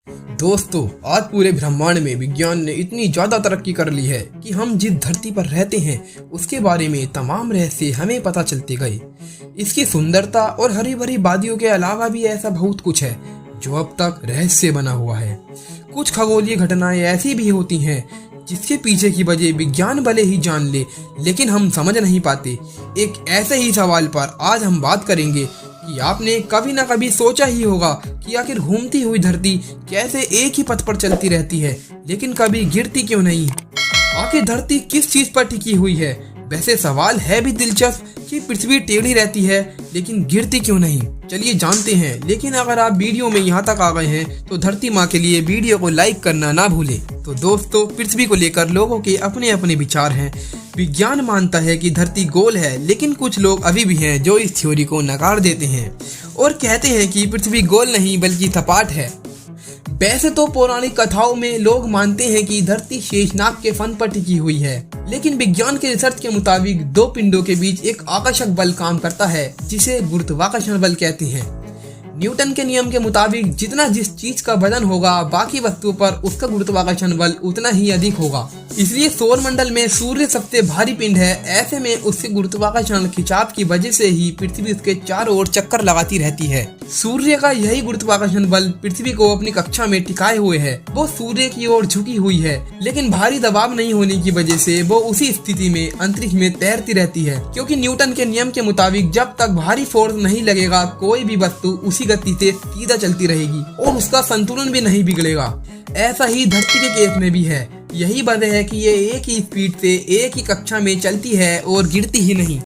दोस्तों, आज पूरे ब्रह्मांड में विज्ञान ने इतनी ज्यादा तरक्की कर ली है कि हम जिस धरती पर रहते हैं उसके बारे में तमाम रहस्य हमें पता चलते गए। इसकी सुंदरता और हरी भरी वादियों के अलावा भी ऐसा बहुत कुछ है जो अब तक रहस्य बना हुआ है। कुछ खगोलीय घटनाएं ऐसी भी होती हैं जिसके पीछे की वजह विज्ञान भले ही जान ले, लेकिन हम समझ नहीं पाते। एक ऐसे ही सवाल पर आज हम बात करेंगे कि आपने कभी ना कभी सोचा ही होगा कि आखिर घूमती हुई धरती कैसे एक ही पथ पर चलती रहती है लेकिन कभी गिरती क्यों नहीं। आखिर धरती किस चीज पर टिकी हुई है। वैसे सवाल है भी दिलचस्प कि पृथ्वी टेढ़ी रहती है लेकिन गिरती क्यों नहीं। चलिए जानते हैं, लेकिन अगर आप वीडियो में यहाँ तक आ गए हैं तो धरती माँ के लिए वीडियो को लाइक करना ना भूलें। तो दोस्तों, पृथ्वी को लेकर लोगों के अपने अपने विचार हैं। विज्ञान मानता है कि धरती गोल है, लेकिन कुछ लोग अभी भी हैं जो इस थ्योरी को नकार देते हैं और कहते हैं कि पृथ्वी गोल नहीं बल्कि सपाट है। वैसे तो पौराणिक कथाओं में लोग मानते हैं कि धरती शेषनाग के फन पर टिकी हुई है, लेकिन विज्ञान के रिसर्च के मुताबिक दो पिंडों के बीच एक आकर्षक बल काम करता है जिसे गुरुत्वाकर्षण बल कहते हैं। न्यूटन के नियम के मुताबिक जितना जिस चीज का वजन होगा बाकी वस्तुओं पर उसका गुरुत्वाकर्षण बल उतना ही अधिक होगा। इसलिए सौर मंडल में सूर्य सबसे भारी पिंड है। ऐसे में उसके गुरुत्वाकर्षण खिंचाव की वजह से ही पृथ्वी उसके चारों ओर चक्कर लगाती रहती है। सूर्य का यही गुरुत्वाकर्षण बल पृथ्वी को अपनी कक्षा में टिकाए हुए है। वो सूर्य की ओर झुकी हुई है, लेकिन भारी दबाव नहीं होने की वजह से वो उसी स्थिति में अंतरिक्ष में तैरती रहती है, क्योंकि न्यूटन के नियम के मुताबिक जब तक भारी फोर्स नहीं लगेगा कोई भी वस्तु उसी गति से सीधा चलती रहेगी और उसका संतुलन भी नहीं बिगड़ेगा। ऐसा ही धरती के केस में भी है। यही वजह है कि ये एक ही स्पीड से एक ही कक्षा में चलती है और गिरती ही नहीं।